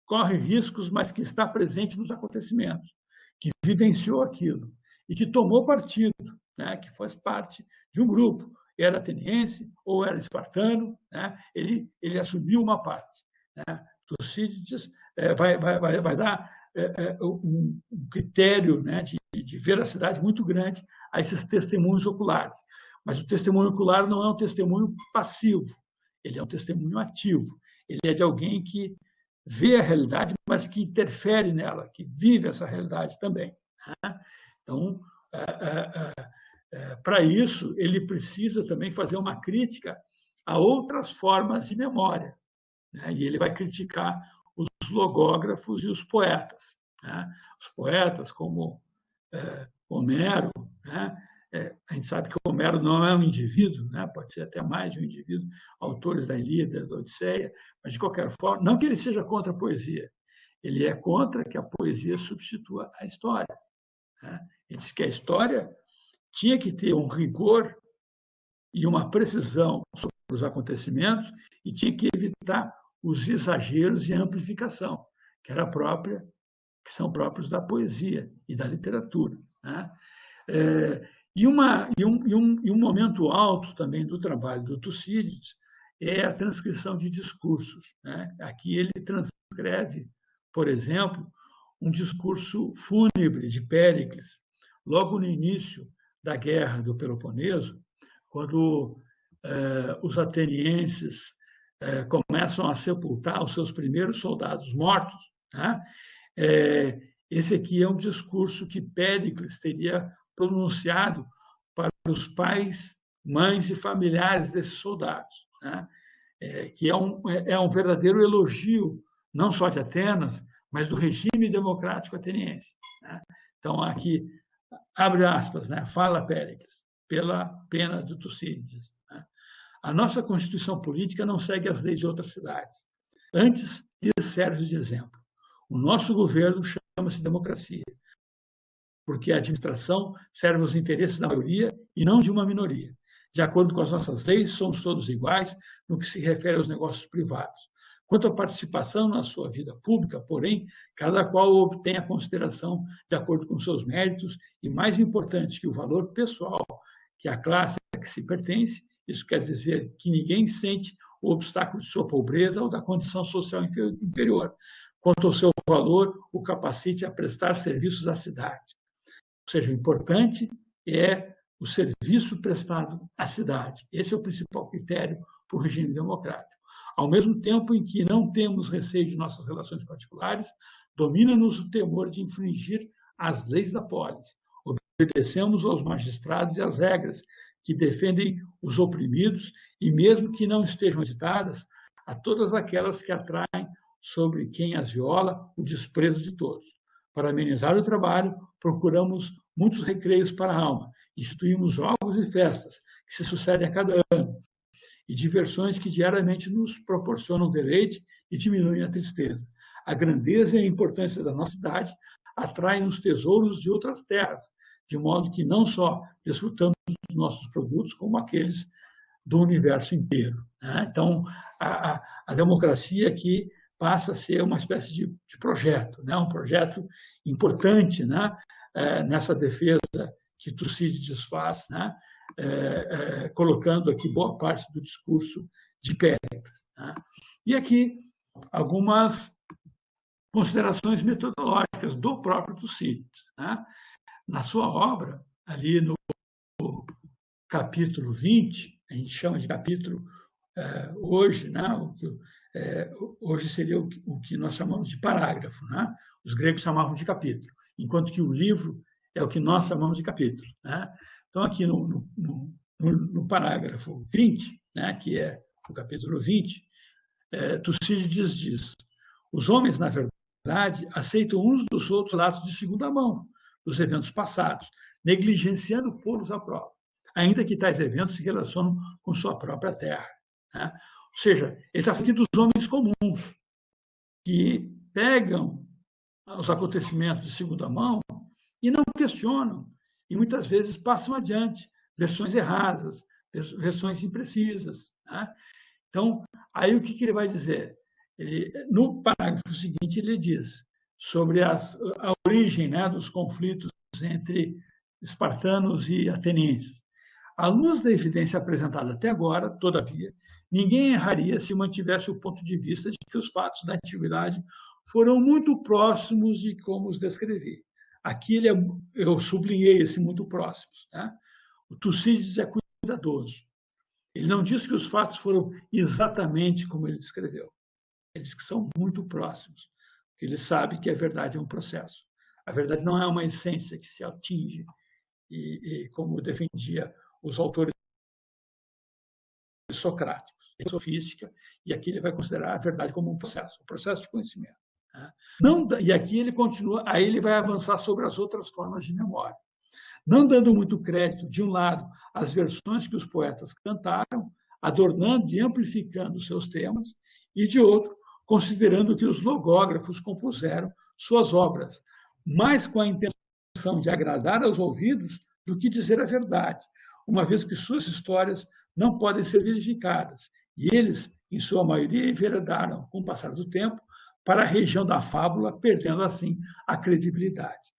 corre riscos, mas que está presente nos acontecimentos, que vivenciou aquilo e que tomou partido, né, que faz parte de um grupo, era ateniense ou era espartano, né, ele assumiu uma parte. Né. Tucídides vai dar um critério, né, de veracidade muito grande a esses testemunhos oculares. Mas o testemunho ocular não é um testemunho passivo, ele é um testemunho ativo. Ele é de alguém que vê a realidade, mas que interfere nela, que vive essa realidade também. Né? Então, para isso, ele precisa também fazer uma crítica a outras formas de memória. Né? E ele vai criticar os logógrafos e os poetas. Né? Os poetas, como Homero, né? A gente sabe que Homero não é um indivíduo, né? Pode ser até mais de um indivíduo, autores da Ilíada, da Odisseia, mas, de qualquer forma, não que ele seja contra a poesia, ele é contra que a poesia substitua a história. Né? Ele diz que a história tinha que ter um rigor e uma precisão sobre os acontecimentos e tinha que evitar os exageros e a amplificação, que são próprios da poesia e da literatura. Né? E um momento alto também do trabalho do Tucídides é a transcrição de discursos. Né? Aqui ele transcreve, por exemplo, um discurso fúnebre de Péricles, logo no início da Guerra do Peloponeso, quando os atenienses começam a sepultar os seus primeiros soldados mortos. Né? Esse aqui é um discurso que Péricles teria pronunciado para os pais, mães e familiares desses soldados, né? Que é um verdadeiro elogio, não só de Atenas, mas do regime democrático ateniense. Né? Então, aqui, abre aspas, né? Fala Péricles, pela pena de Tucídides. Né? A nossa Constituição política não segue as leis de outras cidades. Antes, lhes serve de exemplo. O nosso governo chama-se democracia, porque a administração serve aos interesses da maioria e não de uma minoria. De acordo com as nossas leis, somos todos iguais no que se refere aos negócios privados. Quanto à participação na sua vida pública, porém, cada qual obtém a consideração de acordo com seus méritos e, mais importante que o valor pessoal que a classe a que se pertence, isso quer dizer que ninguém sente o obstáculo de sua pobreza ou da condição social inferior, quanto ao seu valor, o capacite a prestar serviços à cidade. Ou seja, o importante é o serviço prestado à cidade. Esse é o principal critério para o regime democrático. Ao mesmo tempo em que não temos receio de nossas relações particulares, domina-nos o temor de infringir as leis da polis. Obedecemos aos magistrados e às regras que defendem os oprimidos e, mesmo que não estejam editadas, a todas aquelas que atraem sobre quem as viola o desprezo de todos. Para amenizar o trabalho, procuramos muitos recreios para a alma, instituímos jogos e festas que se sucedem a cada ano, e diversões que diariamente nos proporcionam deleite e diminuem a tristeza. A grandeza e a importância da nossa cidade atraem os tesouros de outras terras, de modo que não só desfrutamos dos nossos produtos, como aqueles do universo inteiro. Então, a democracia aqui passa a ser uma espécie de projeto, né? Um projeto importante, né? Nessa defesa que Tucídides faz, né? Colocando aqui boa parte do discurso de Péricles. Né? E aqui algumas considerações metodológicas do próprio Tucídides. Né? Na sua obra, ali no capítulo 20, a gente chama de capítulo hoje, né? Hoje seria o que nós chamamos de parágrafo, né? Os gregos chamavam de capítulo, enquanto que o livro é o que nós chamamos de capítulo. Né? Então, aqui no parágrafo 20, né, que é o capítulo 20, Tucídides diz: os homens, na verdade, aceitam uns dos outros relatos de segunda mão dos eventos passados, negligenciando pô-los à prova, ainda que tais eventos se relacionam com sua própria terra. Né? Ou seja, ele está falando dos homens comuns, que pegam os acontecimentos de segunda mão e não questionam, e muitas vezes passam adiante versões erradas, versões imprecisas. Né? Então, aí o que ele vai dizer? No parágrafo seguinte, ele diz sobre a origem, né, dos conflitos entre espartanos e atenienses. À luz da evidência apresentada até agora, todavia, ninguém erraria se mantivesse o ponto de vista de que os fatos da antiguidade foram muito próximos de como os descrevi. Aqui eu sublinhei esse muito próximos. Né? O Tucídides é cuidadoso. Ele não diz que os fatos foram exatamente como ele descreveu. Ele diz que são muito próximos. Ele sabe que a verdade é um processo. A verdade não é uma essência que se atinge, e como defendia os autores socráticos, sofística, e aqui ele vai considerar a verdade como um processo de conhecimento. Né? Não, e aqui ele continua, aí ele vai avançar sobre as outras formas de memória. Não dando muito crédito, de um lado, às versões que os poetas cantaram, adornando e amplificando seus temas, e de outro, considerando que os logógrafos compuseram suas obras, mais com a intenção de agradar aos ouvidos do que dizer a verdade, uma vez que suas histórias não podem ser verificadas, e eles, em sua maioria, enveredaram, com o passar do tempo, para a região da fábula, perdendo assim a credibilidade.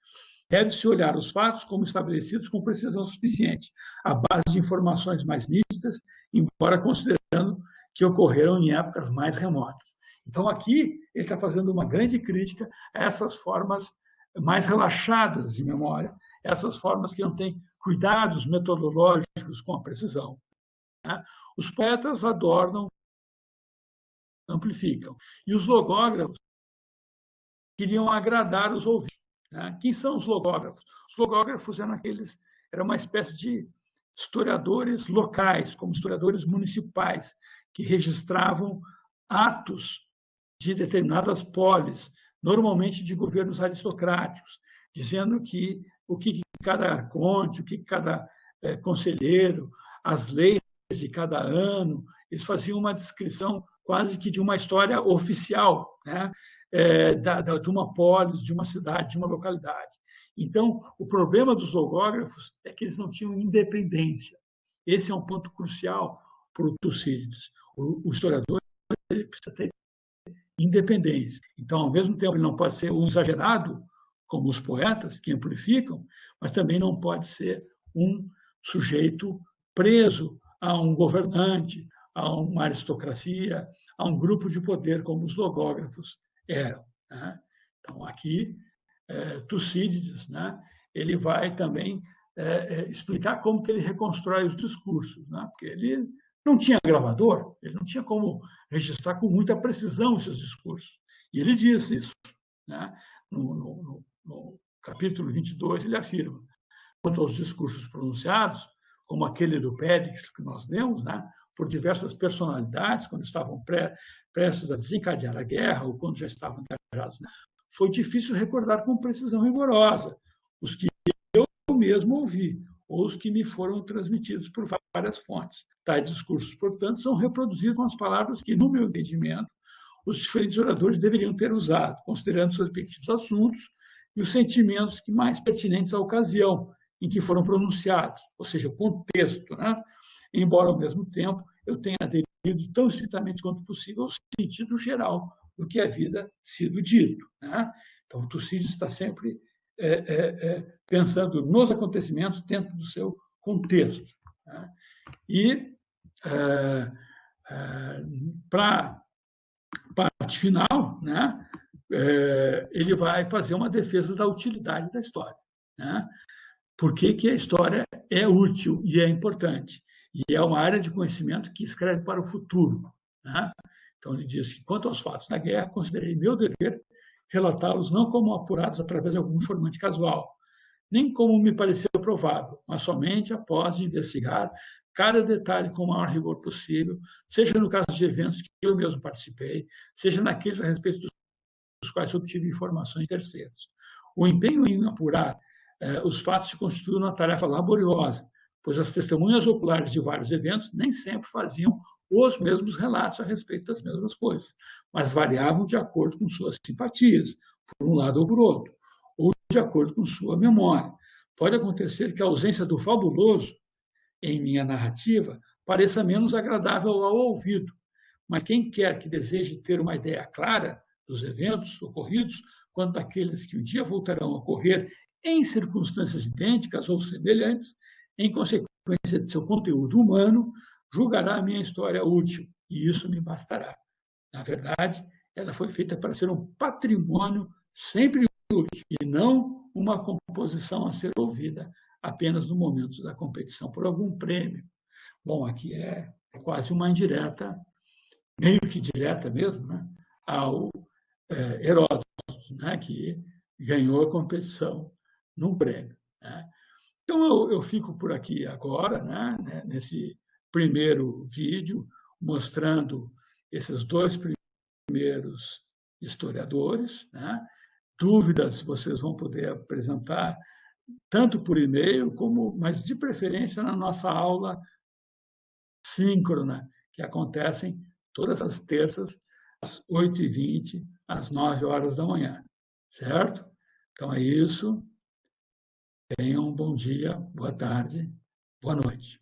Deve-se olhar os fatos como estabelecidos com precisão suficiente, à base de informações mais nítidas, embora considerando que ocorreram em épocas mais remotas. Então, aqui, ele está fazendo uma grande crítica a essas formas mais relaxadas de memória, essas formas que não têm cuidados metodológicos com a precisão. Né? Os poetas adornam, amplificam, e os logógrafos queriam agradar os ouvidos. Né? Quem são os logógrafos? Os logógrafos eram uma espécie de historiadores locais, como historiadores municipais, que registravam atos de determinadas polis, normalmente de governos aristocráticos, dizendo o que cada arconte, o que cada conselheiro, as leis de cada ano, eles faziam uma descrição quase que de uma história oficial, né? De uma polis, de uma cidade, de uma localidade. Então, o problema dos logógrafos é que eles não tinham independência. Esse é um ponto crucial para o Tucídides. O historiador ele precisa ter independência. Então, ao mesmo tempo, ele não pode ser um exagerado, como os poetas, que amplificam, mas também não pode ser um sujeito preso a um governante, a uma aristocracia, a um grupo de poder, como os logógrafos eram. Né? Então, aqui, Tucídides, né, ele vai também explicar como que ele reconstrói os discursos, né? Porque ele não tinha gravador, ele não tinha como registrar com muita precisão esses discursos. E ele diz isso. Né? No capítulo 22, ele afirma, quanto aos discursos pronunciados, como aquele do Péricles que nós lemos, né? Por diversas personalidades, quando estavam prestes a desencadear a guerra ou quando já estavam engajados, né? Foi difícil recordar com precisão rigorosa os que eu mesmo ouvi, ou os que me foram transmitidos por várias fontes. Tais discursos, portanto, são reproduzidos com as palavras que, no meu entendimento, os diferentes oradores deveriam ter usado, considerando seus respectivos assuntos e os sentimentos que mais pertinentes à ocasião em que foram pronunciados, ou seja, o contexto, né? Embora, ao mesmo tempo, eu tenha aderido tão estritamente quanto possível ao sentido geral do que havia sido dito. Né? Então, o Tucídides está sempre pensando nos acontecimentos dentro do seu contexto. Né? E, para a parte final, né, ele vai fazer uma defesa da utilidade da história. Né? Por que a história é útil e é importante? E é uma área de conhecimento que escreve para o futuro. Né? Então, ele diz que, quanto aos fatos da guerra, considerei meu dever relatá-los não como apurados através de algum informante casual, nem como me pareceu provável, mas somente após investigar cada detalhe com o maior rigor possível, seja no caso de eventos que eu mesmo participei, seja naqueles a respeito dos quais obtive informações de terceiros. O empenho em apurar os fatos se constitui uma tarefa laboriosa, pois as testemunhas oculares de vários eventos nem sempre faziam os mesmos relatos a respeito das mesmas coisas, mas variavam de acordo com suas simpatias, por um lado ou por outro, ou de acordo com sua memória. Pode acontecer que a ausência do fabuloso em minha narrativa pareça menos agradável ao ouvido, mas quem quer que deseje ter uma ideia clara dos eventos ocorridos, quanto àqueles que um dia voltarão a ocorrer em circunstâncias idênticas ou semelhantes, em consequência de seu conteúdo humano, julgará a minha história útil, e isso me bastará. Na verdade, ela foi feita para ser um patrimônio sempre útil e não uma composição a ser ouvida apenas no momento da competição por algum prêmio. Bom, aqui é quase uma indireta, meio que direta mesmo, né, ao Heródoto, né, que ganhou a competição num prêmio. Né. Então, eu fico por aqui agora, né, nesse primeiro vídeo, mostrando esses dois primeiros historiadores. Né. Dúvidas vocês vão poder apresentar tanto por e-mail, mas de preferência na nossa aula síncrona, que acontecem todas as terças, às 8h20, às 9 horas da manhã. Certo? Então é isso. Tenham um bom dia, boa tarde, boa noite.